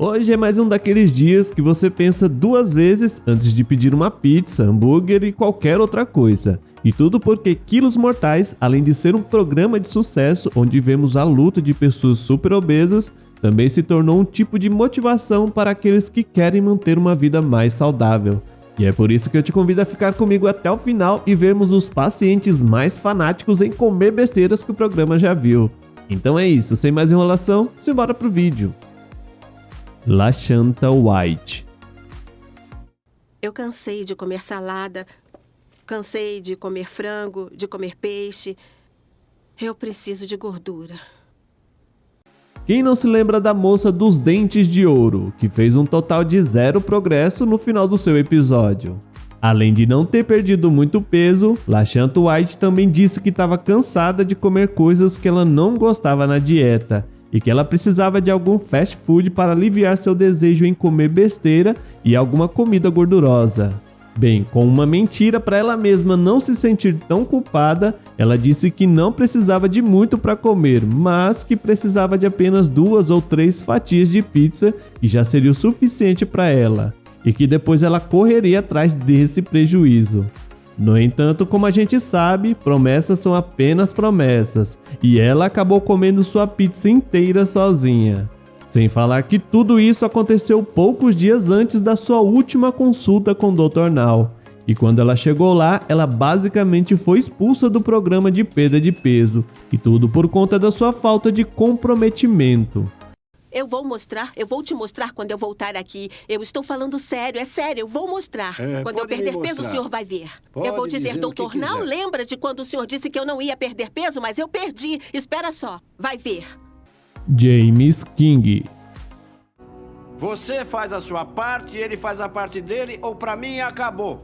Hoje é mais um daqueles dias que você pensa duas vezes antes de pedir uma pizza, hambúrguer e qualquer outra coisa. E tudo porque Quilos Mortais, além de ser um programa de sucesso onde vemos a luta de pessoas super obesas, também se tornou um tipo de motivação para aqueles que querem manter uma vida mais saudável. E é por isso que eu te convido a ficar comigo até o final e vermos os pacientes mais fanáticos em comer besteiras que o programa já viu. Então é isso, sem mais enrolação, simbora pro vídeo. Lashanta White. Eu cansei de comer salada, cansei de comer frango, de comer peixe. Eu preciso de gordura. Quem não se lembra da moça dos dentes de ouro, que fez um total de 0 progresso no final do seu episódio? Além de não ter perdido muito peso, Lashanta White também disse que estava cansada de comer coisas que ela não gostava na dieta e que ela precisava de algum fast food para aliviar seu desejo em comer besteira e alguma comida gordurosa. Bem, com uma mentira para ela mesma não se sentir tão culpada, ela disse que não precisava de muito para comer, mas que precisava de apenas 2 ou 3 fatias de pizza e já seria o suficiente para ela, e que depois ela correria atrás desse prejuízo. No entanto, como a gente sabe, promessas são apenas promessas, e ela acabou comendo sua pizza inteira sozinha. Sem falar que tudo isso aconteceu poucos dias antes da sua última consulta com o Dr. Now. E quando ela chegou lá, ela basicamente foi expulsa do programa de perda de peso. E tudo por conta da sua falta de comprometimento. Eu vou te mostrar quando eu voltar aqui. Eu estou falando sério, é sério, eu vou mostrar. Quando eu perder peso, o senhor vai ver. Eu vou dizer, Dr. Now, lembra de quando o senhor disse que eu não ia perder peso, mas eu perdi. Espera só, vai ver. James King. Você faz a sua parte, ele faz a parte dele, ou pra mim acabou.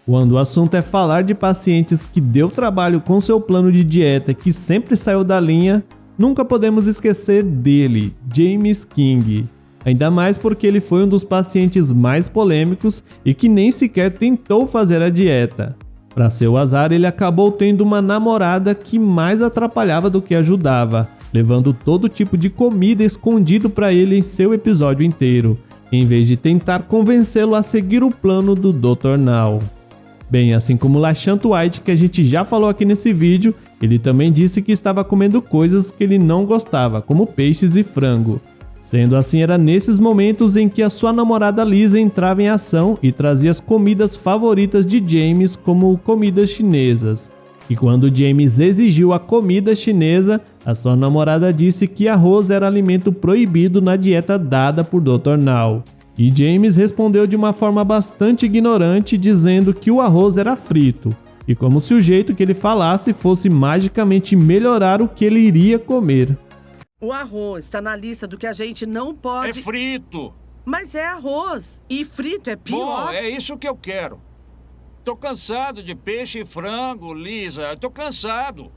Quando o assunto é falar de pacientes que deu trabalho com seu plano de dieta que sempre saiu da linha, nunca podemos esquecer dele, James King. Ainda mais porque ele foi um dos pacientes mais polêmicos e que nem sequer tentou fazer a dieta. Para seu azar, ele acabou tendo uma namorada que mais atrapalhava do que ajudava, levando todo tipo de comida escondido para ele em seu episódio inteiro, em vez de tentar convencê-lo a seguir o plano do Dr. Now. Bem, assim como Lashanta White, que a gente já falou aqui nesse vídeo, ele também disse que estava comendo coisas que ele não gostava, como peixes e frango. Sendo assim, era nesses momentos em que a sua namorada Lisa entrava em ação e trazia as comidas favoritas de James como comidas chinesas. E quando James exigiu a comida chinesa, a sua namorada disse que arroz era alimento proibido na dieta dada por Dr. Now. E James respondeu de uma forma bastante ignorante, dizendo que o arroz era frito, e como se o jeito que ele falasse fosse magicamente melhorar o que ele iria comer. O arroz está na lista do que a gente não pode... É frito. Mas é arroz. E frito é pior. Bom, é isso que eu quero. Tô cansado de peixe e frango, Lisa. Tô cansado.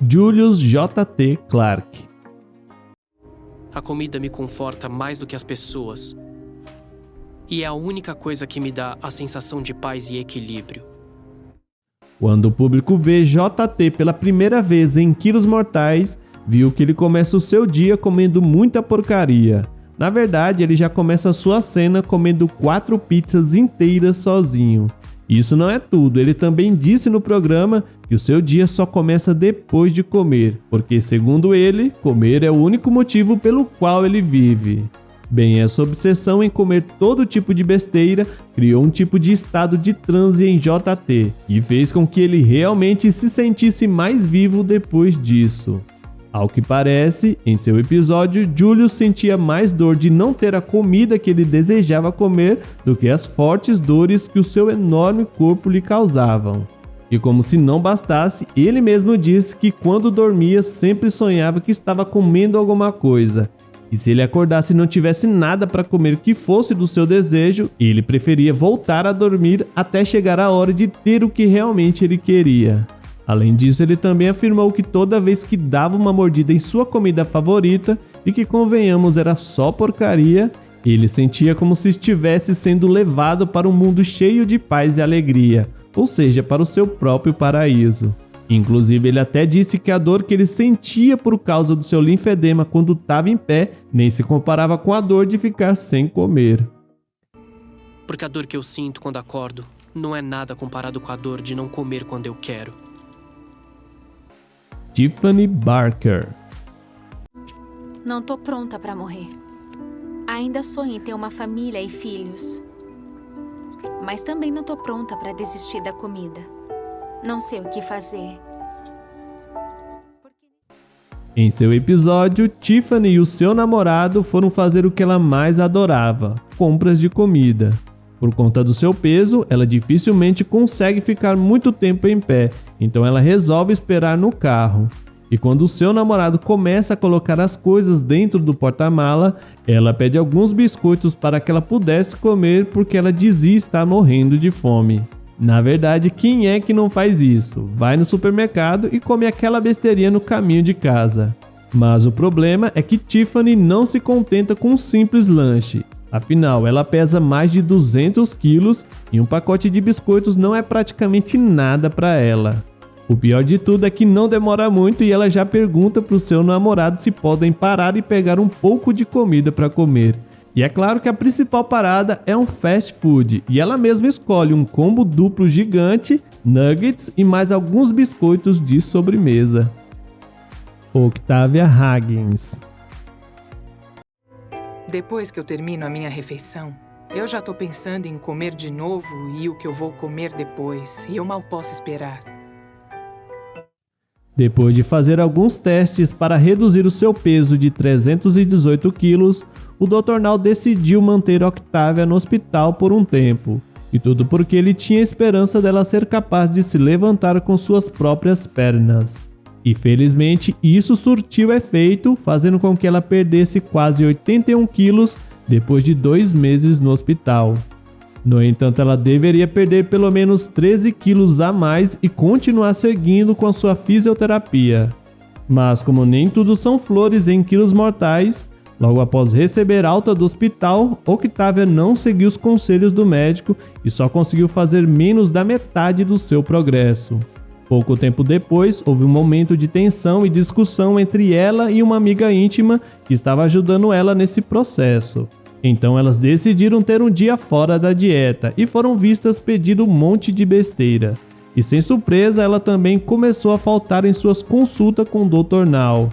Julius J.T. Clark. A comida me conforta mais do que as pessoas. E é a única coisa que me dá a sensação de paz e equilíbrio. Quando o público vê JT pela primeira vez em Quilos Mortais, viu que ele começa o seu dia comendo muita porcaria. Na verdade, ele já começa a sua cena comendo 4 pizzas inteiras sozinho. Isso não é tudo, ele também disse no programa que o seu dia só começa depois de comer, porque segundo ele, comer é o único motivo pelo qual ele vive. Bem, essa obsessão em comer todo tipo de besteira criou um tipo de estado de transe em JT, e fez com que ele realmente se sentisse mais vivo depois disso. Ao que parece, em seu episódio, Julius sentia mais dor de não ter a comida que ele desejava comer do que as fortes dores que o seu enorme corpo lhe causavam. E como se não bastasse, ele mesmo disse que quando dormia sempre sonhava que estava comendo alguma coisa. E se ele acordasse e não tivesse nada para comer que fosse do seu desejo, ele preferia voltar a dormir até chegar a hora de ter o que realmente ele queria. Além disso, ele também afirmou que toda vez que dava uma mordida em sua comida favorita, e que convenhamos era só porcaria, ele sentia como se estivesse sendo levado para um mundo cheio de paz e alegria, ou seja, para o seu próprio paraíso. Inclusive, ele até disse que a dor que ele sentia por causa do seu linfedema quando estava em pé nem se comparava com a dor de ficar sem comer. Porque a dor que eu sinto quando acordo não é nada comparado com a dor de não comer quando eu quero. Tiffany Barker. Não tô pronta pra morrer. Ainda sonho em ter uma família e filhos. Mas também não tô pronta pra desistir da comida. Não sei o que fazer. Em seu episódio, Tiffany e o seu namorado foram fazer o que ela mais adorava: compras de comida. Por conta do seu peso, ela dificilmente consegue ficar muito tempo em pé, então ela resolve esperar no carro. E quando o seu namorado começa a colocar as coisas dentro do porta-mala, ela pede alguns biscoitos para que ela pudesse comer porque ela dizia estar morrendo de fome. Na verdade, quem é que não faz isso? Vai no supermercado e come aquela besteirinha no caminho de casa. Mas o problema é que Tiffany não se contenta com um simples lanche. Afinal, ela pesa mais de 200 quilos e um pacote de biscoitos não é praticamente nada para ela. O pior de tudo é que não demora muito e ela já pergunta para o seu namorado se podem parar e pegar um pouco de comida para comer. E é claro que a principal parada é um fast food e ela mesma escolhe um combo duplo gigante, nuggets e mais alguns biscoitos de sobremesa. Octavia Hagens. Depois que eu termino a minha refeição, eu já tô pensando em comer de novo e o que eu vou comer depois, e eu mal posso esperar. Depois de fazer alguns testes para reduzir o seu peso de 318 quilos, o Dr. Now decidiu manter Octavia no hospital por um tempo. E tudo porque ele tinha esperança dela ser capaz de se levantar com suas próprias pernas. E felizmente isso surtiu efeito, fazendo com que ela perdesse quase 81 quilos depois de 2 meses no hospital. No entanto, ela deveria perder pelo menos 13 quilos a mais e continuar seguindo com a sua fisioterapia. Mas como nem tudo são flores em quilos mortais, logo após receber alta do hospital, Octavia não seguiu os conselhos do médico e só conseguiu fazer menos da metade do seu progresso. Pouco tempo depois, houve um momento de tensão e discussão entre ela e uma amiga íntima que estava ajudando ela nesse processo. Então elas decidiram ter um dia fora da dieta e foram vistas pedindo um monte de besteira. E sem surpresa, ela também começou a faltar em suas consultas com o Dr. Now.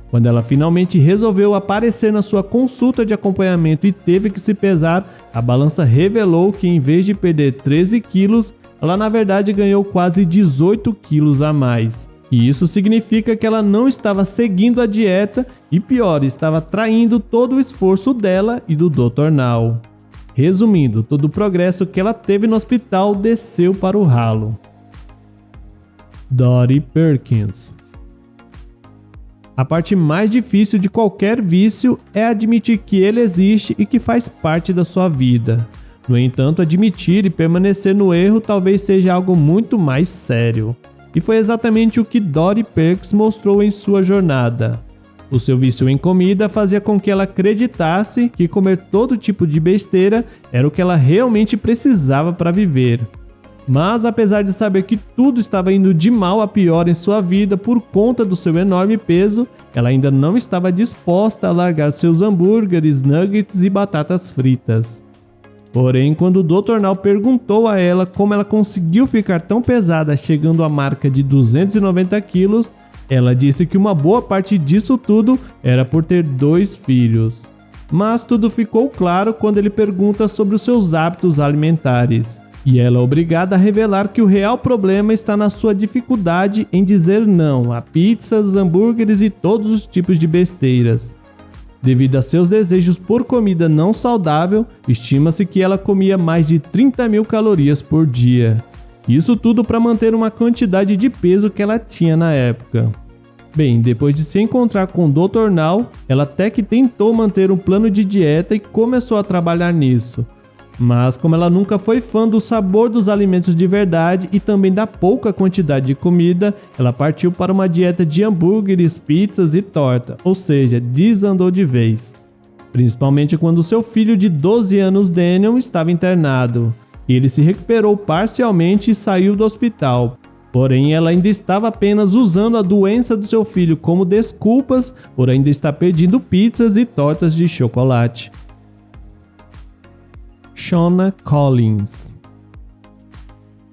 Quando ela finalmente resolveu aparecer na sua consulta de acompanhamento e teve que se pesar, a balança revelou que em vez de perder 13 quilos, ela na verdade ganhou quase 18 quilos a mais. E isso significa que ela não estava seguindo a dieta e pior, estava traindo todo o esforço dela e do Dr. Now. Resumindo, todo o progresso que ela teve no hospital desceu para o ralo. Dottie Perkins. A parte mais difícil de qualquer vício é admitir que ele existe e que faz parte da sua vida. No entanto, admitir e permanecer no erro talvez seja algo muito mais sério. E foi exatamente o que Dottie Perkins mostrou em sua jornada. O seu vício em comida fazia com que ela acreditasse que comer todo tipo de besteira era o que ela realmente precisava para viver. Mas apesar de saber que tudo estava indo de mal a pior em sua vida por conta do seu enorme peso, ela ainda não estava disposta a largar seus hambúrgueres, nuggets e batatas fritas. Porém, quando o Dr. Now perguntou a ela como ela conseguiu ficar tão pesada chegando à marca de 290 quilos, ela disse que uma boa parte disso tudo era por ter 2 filhos. Mas tudo ficou claro quando ele pergunta sobre os seus hábitos alimentares. E ela é obrigada a revelar que o real problema está na sua dificuldade em dizer não a pizzas, hambúrgueres e todos os tipos de besteiras. Devido a seus desejos por comida não saudável, estima-se que ela comia mais de 30 mil calorias por dia. Isso tudo para manter uma quantidade de peso que ela tinha na época. Bem, depois de se encontrar com o Dr. Now, ela até que tentou manter um plano de dieta e começou a trabalhar nisso. Mas como ela nunca foi fã do sabor dos alimentos de verdade e também da pouca quantidade de comida, ela partiu para uma dieta de hambúrgueres, pizzas e torta, ou seja, desandou de vez. Principalmente quando seu filho de 12 anos, Daniel, estava internado. Ele se recuperou parcialmente e saiu do hospital. Porém, ela ainda estava apenas usando a doença do seu filho como desculpas por ainda estar pedindo pizzas e tortas de chocolate. Shona Collins.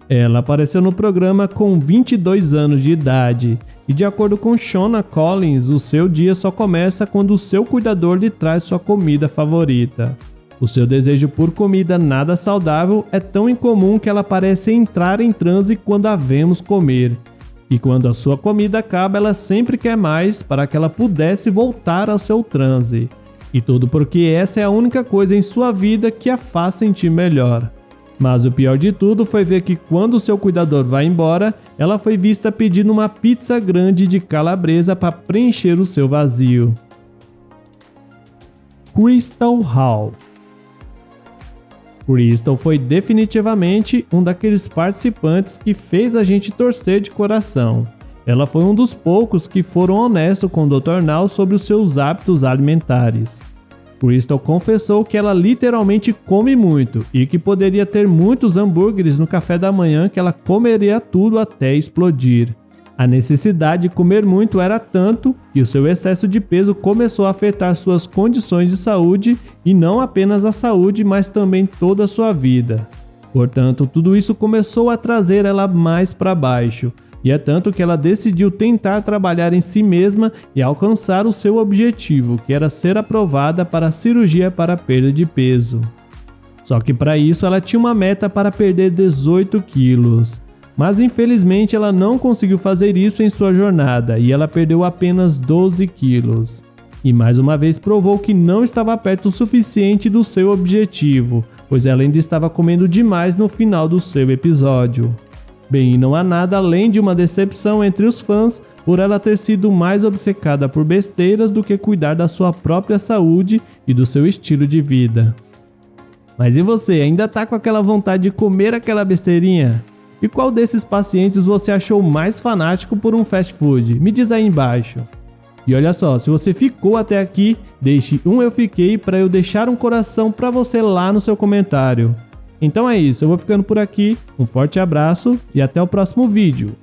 Ela apareceu no programa com 22 anos de idade e, de acordo com Shona Collins, o seu dia só começa quando o seu cuidador lhe traz sua comida favorita. O seu desejo por comida nada saudável é tão incomum que ela parece entrar em transe quando a vemos comer. E quando a sua comida acaba, ela sempre quer mais para que ela pudesse voltar ao seu transe. E tudo porque essa é a única coisa em sua vida que a faz sentir melhor. Mas o pior de tudo foi ver que quando o seu cuidador vai embora, ela foi vista pedindo uma pizza grande de calabresa para preencher o seu vazio. Crystal Hall. Crystal foi definitivamente um daqueles participantes que fez a gente torcer de coração. Ela foi um dos poucos que foram honestos com o Dr. Now sobre os seus hábitos alimentares. Crystal confessou que ela literalmente come muito e que poderia ter muitos hambúrgueres no café da manhã que ela comeria tudo até explodir. A necessidade de comer muito era tanto que o seu excesso de peso começou a afetar suas condições de saúde e não apenas a saúde, mas também toda a sua vida. Portanto, tudo isso começou a trazer ela mais para baixo, e é tanto que ela decidiu tentar trabalhar em si mesma e alcançar o seu objetivo, que era ser aprovada para a cirurgia para perda de peso. Só que para isso ela tinha uma meta para perder 18 quilos. Mas infelizmente ela não conseguiu fazer isso em sua jornada e ela perdeu apenas 12 quilos. E mais uma vez provou que não estava perto o suficiente do seu objetivo, pois ela ainda estava comendo demais no final do seu episódio. Bem, não há nada além de uma decepção entre os fãs por ela ter sido mais obcecada por besteiras do que cuidar da sua própria saúde e do seu estilo de vida. Mas e você, ainda tá com aquela vontade de comer aquela besteirinha? E qual desses pacientes você achou mais fanático por um fast food? Me diz aí embaixo. E olha só, se você ficou até aqui, deixe um eu fiquei para eu deixar um coração para você lá no seu comentário. Então é isso, eu vou ficando por aqui, um forte abraço e até o próximo vídeo.